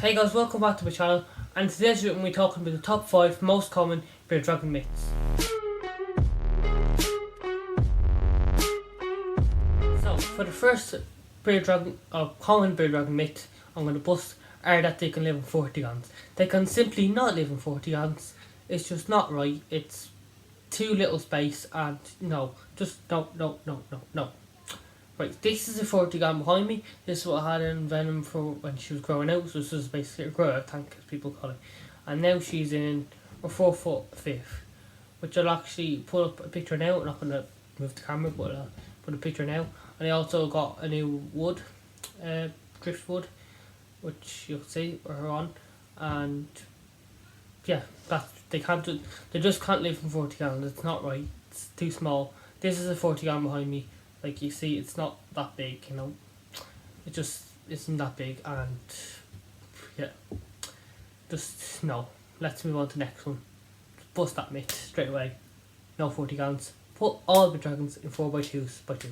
Hey guys, welcome back to my channel, and today's video we're talking about the top 5 most common bearded dragon myths. So, for the first common bearded dragon myth I'm going to bust are that they can live in 40 gallons. They can simply not live in 40 gallons. It's just not right. It's too little space, and no. Right, this is a 40 gallon behind me. This is what I had in Venom for when she was growing out. So this is basically a grow out tank, as people call it. And now she's in a 4-foot fifth, which I'll actually put up a picture now. I'm not going to move the camera, but I'll put a picture now. And I also got a new wood, driftwood, which you'll see her on. And yeah, they just can't live in 40 gallons. It's not right. It's too small. This is a 40 gallon behind me. Like you see, it's not that big, you know. It just isn't that big, and yeah, just no. Let's move on to the next one. Bust that myth straight away. No 40 gallons. Put all the dragons in 4x2s by 2,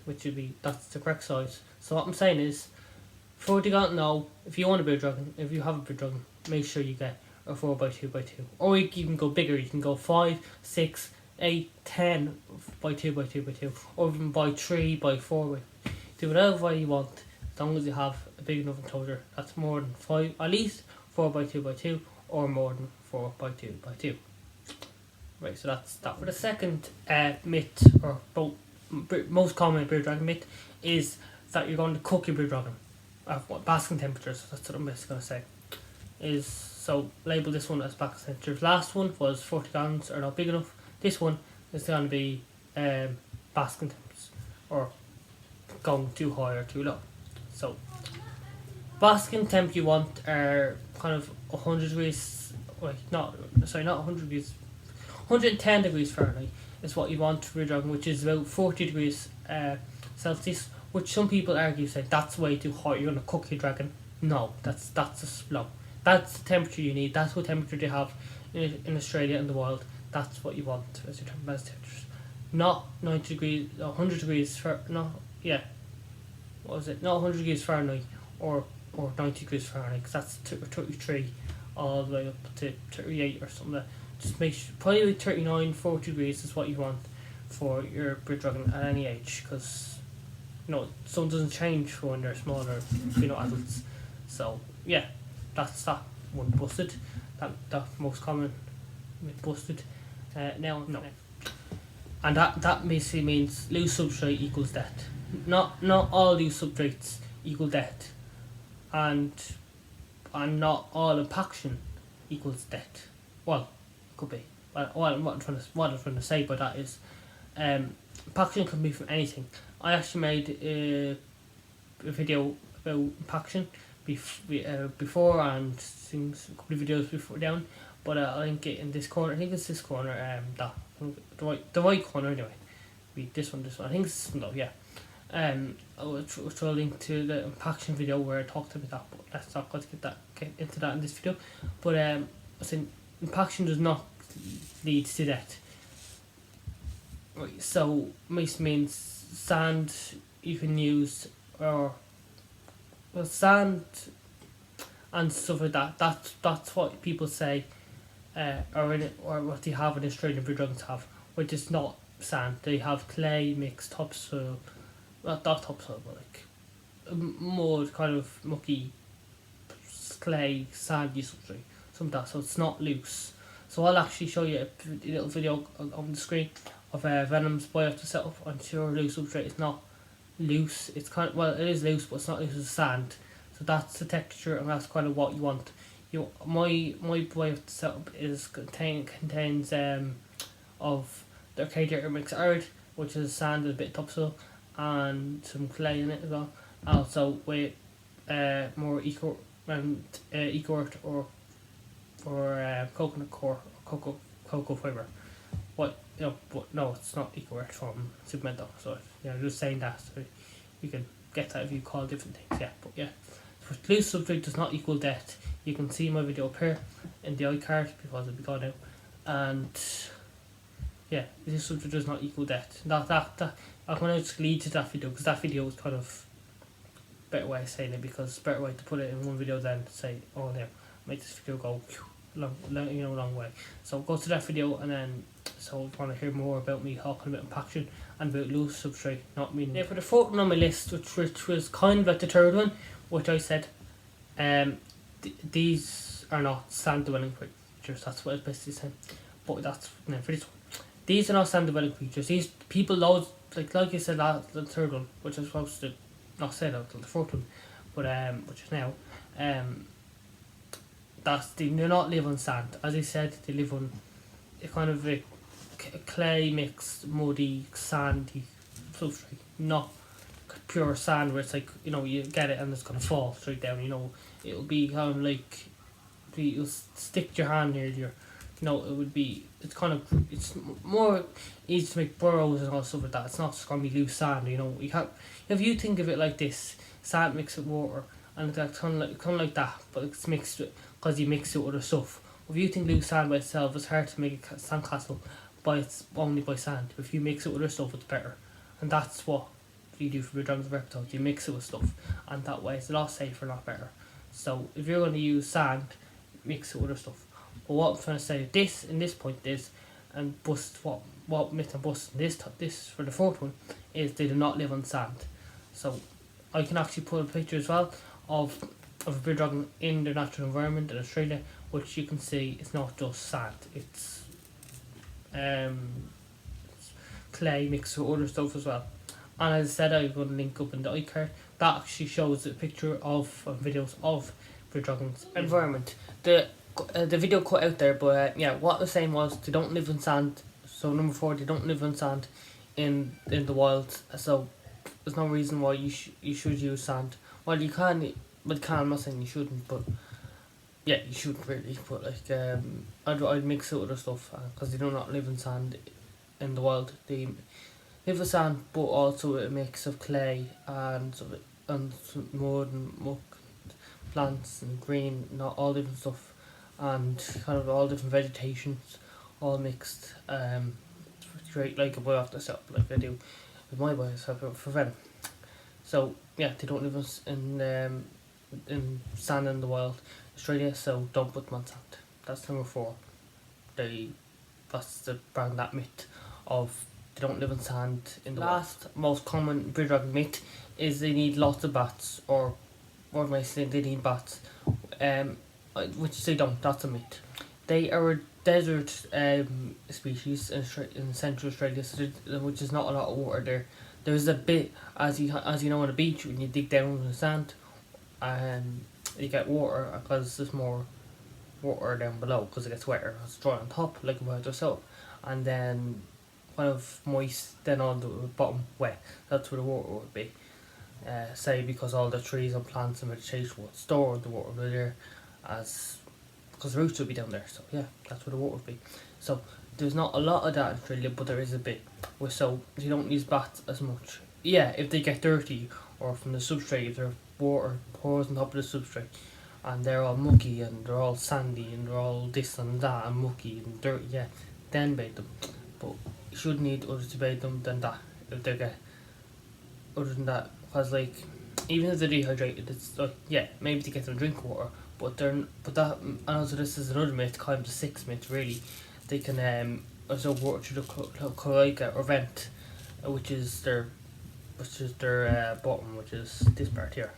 which would be that's the correct size. So what I'm saying is, 40 gallon. No, if you want a bearded dragon, if you have a bearded dragon, make sure you get a 4x2 or you can even go bigger. You can go 5, 6, 8, 10 by 2x2, or even by 3x4. Do whatever way you want, as long as you have a big enough enclosure that's more than 5, at least 4x2, or more than 4x2. Right, so that's that. For the second myth, or most common bearded dragon myth, is that you're going to cook your bearded dragon at basking temperatures. That's what I'm basically going to say. So label this one as basking temperatures. Last one was 40 gallons are not big enough. This one is going to be basking temps, or going too high or too low. So basking temp you want are kind of 100 degrees, not 100 degrees, 110 degrees Fahrenheit is what you want for your dragon, which is about 40 degrees Celsius, which some people argue say that's way too hot, you're going to cook your dragon. No, that's just low. That's the temperature you need. That's what temperature they have in Australia and the world. That's what you want as your temperatures. Not 90 degrees, 100 degrees not 100 degrees Fahrenheit or 90 degrees Fahrenheit, because that's 33 all the way up to 38 or something. Just make sure, probably 39, 40 degrees is what you want for your bearded dragon at any age, because sun doesn't change for when they're smaller, adults. So yeah, that's that one busted. That most common busted. Now, and that basically means loose substrate equals death. Not all loose substrates equal death, and not all impaction equals death. Well, could be. What I'm trying to say by that is, impaction can be from anything. I actually made a video about impaction before, and things, a couple of videos before down. But I'll link it in this corner. I think it's this corner. The right corner anyway. This one. I think it's this one though. Yeah. I'll throw a link to the impaction video where I talked about that. But let's not get into that in this video. But I think impaction does not lead to death. Right. So this means sand you can use, or sand and stuff like that. That's what people say. Or what they have in Australian bearded dragons have, which is not sand. They have clay mixed topsoil, not topsoil, but like more kind of mucky clay, sandy substrate, something like that. So it's not loose. So I'll actually show you a little video on the screen of Venom's biotic setup. I'm sure loose substrate is not loose. It's it is loose, but it's not loose as sand. So that's the texture, and that's kind of what you want. My way of setup contains of the Arcadia mix earth, which is sand and a bit of topsoil, and some clay in it as well. Also with more eco earth or coconut core, or cocoa fibre. But no, it's not eco earth from Supermento. So just saying that, so you can get that if you call different things. Yeah, but yeah. Loose substrate does not equal death. You can see my video up here in the iCard because it'll be gone now. And yeah, this substrate does not equal death. I'm going to just lead to that video, because that video was kind of better way of saying it, because it's a better way to put it in one video than say, oh there, make this video go long way. So go to that video, and then so if you want to hear more about me talking about packaging and about loose substrate, not meaning. Now for the fourth one on my list, which was kind of like the third one, which I said, these are not sand dwelling creatures. That's what it's basically saying. But that's for this one. These are not sand dwelling creatures. These people loads like you said the third one, which I was supposed to not say that the fourth one, but which is now they do not live on sand. As I said, they live on a kind of a clay mixed, muddy, sandy substrate, not pure sand where it's like, you get it and it's gonna fall straight down. It'll be kind of like you'll stick your hand near your, it would be. It's more easy to make burrows and all stuff like that. It's not just gonna be loose sand. You can't. If you think of it like this, sand mixed with water, and that's kind of like that, but it's mixed with, because you mix it with other stuff. If you think loose sand by itself, it's hard to make a sandcastle only by sand. If you mix it with other stuff, it's better, and that's what you do for the drums of reptiles. You mix it with stuff, and that way it's a lot safer, a lot better. So if you're going to use sand, mix it with other stuff. But what I'm trying to say in this point is, and bust what myth I'm busting this for the fourth one, is they do not live on sand. So I can actually put a picture as well of a bearded dragon in their natural environment in Australia, which you can see it's not just sand. It's clay mixed with other stuff as well. And as I said, I'm going to link up in the iCard. That actually shows a picture of videos of bearded dragon's environment. The video cut out there, but yeah, what I was saying was they don't live in sand. So number 4, they don't live in sand in the wild. So there's no reason why you should use sand. Well, you can, I'm not saying you shouldn't, but yeah, you shouldn't really. But like, I'd mix it with other stuff, because they do not live in sand in the wild. They live in sand, but also a mix of clay and some mud and muck, plants and green, not all different stuff, and kind of all different vegetations, all mixed. Great, like a boy off the set, like I do with my boys for them. So yeah, they don't live in sand in the wild, Australia. So don't put them on sand. That's number 4. That's the brand that myth of they don't live in sand in the last wild. Most common bearded dragon myth is they need lots of bats, or more nicely, they need bats. Which they don't. That's a myth. They are a desert species in Central Australia, which is not a lot of water there. There's a bit, as you know, on the beach when you dig down in the sand, you get water because there's more water down below because it gets wetter. It's dry on top like a weather soap, and then kind of moist, then on the bottom wet. That's where the water would be. Say because all the trees and plants and vegetation would store the water there, because the roots would be down there. So yeah, that's where the water would be. So there's not a lot of that in Australia, but there is a bit. So you don't use bats as much. Yeah, if they get dirty, or from the substrate, if their water pours on top of the substrate, and they're all mucky and they're all sandy and they're all this and that and mucky and dirty, yeah, then bathe them. But you should need others to bathe them than that if they get. Other than that, because like, even if they're dehydrated, it's like, yeah, maybe to get them drink water, but that, and also this is another myth, kind of the 6th myth really. They can absorb water through the cloaca or vent, which is their bottom, which is this part here,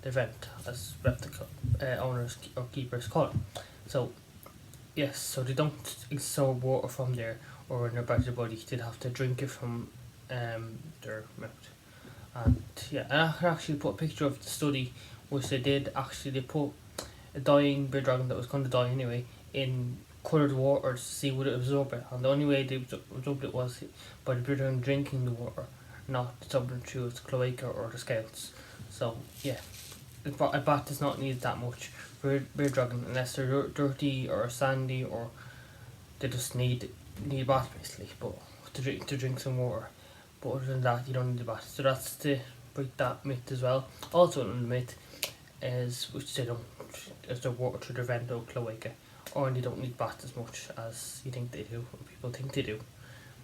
the vent, as reptile owners or keepers call it. So yes, so they don't absorb water from there or in their back of their body. They'd have to drink it from their mouth. And yeah, and I can actually put a picture of the study which they did. Actually, they put a dying bearded dragon that was going to die anyway in coloured water to see would it absorb it, and the only way they absorbed it was by the bearded dragon drinking the water, not absorbing through its cloaca or the scales. So yeah, a bat does not need that much for bearded dragon unless they're dirty or sandy, or they just need a bath basically, but to drink some water. But other than that, you don't need a bath. So that's to break that myth as well. Also another myth is which they don't absorb water through their vent or cloaca, or they don't need baths as much as you think they do, or people think they do,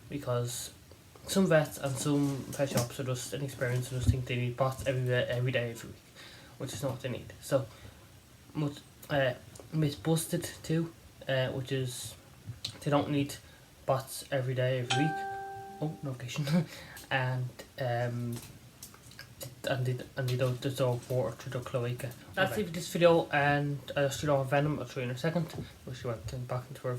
because some vets and some pet shops are just inexperienced and just think they need bots every day, every week, which is not what they need. So, myth busted too, which is they don't need bots every day, every week. Oh, notification. and they don't dissolve water through the cloaca. That's it for this video, and I'll shoot off Venom. I'll show you in a second. Which went back into our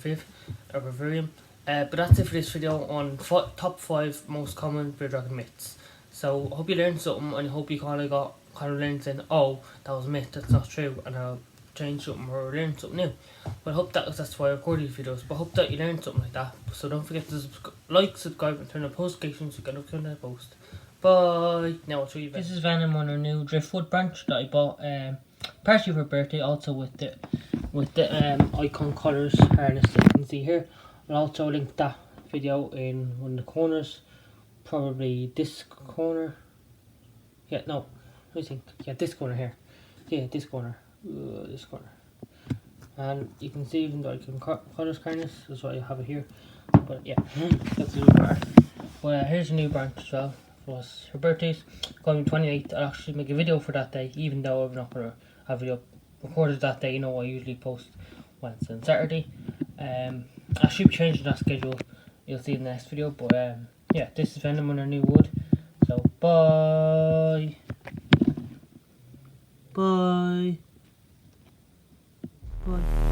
vivarium. But that's it for this video on top 5 most common beer dragon myths. So I hope you learned something, and I hope you kind of learned saying, oh, that was a myth, that's not true, and I'll change something or learn something new. But I hope that's why I record these videos. But I hope that you learned something like that. So don't forget to like, subscribe, and turn on post notifications so you get notified when I post. Bye. Now I'll show you. This is Venom on our new driftwood branch that I bought partially for birthday, also with the icon colours harness that you can see here. I'll also link that video in one of the corners, probably this corner. Yeah, no, what do you think? Yeah, this corner here. Yeah, this corner. This corner. And you can see even the icon colours harness, that's why I have it here. But yeah, that's the new part. But here's a new branch as well. It was her birthday's coming 28th. I'll actually make a video for that day, even though I'm not gonna have a video recorded that day. You know, I usually post Wednesday and Saturday. I should be changing that schedule. You'll see in the next video. But yeah, this is Venom on our new wood. So bye. Bye. Bye.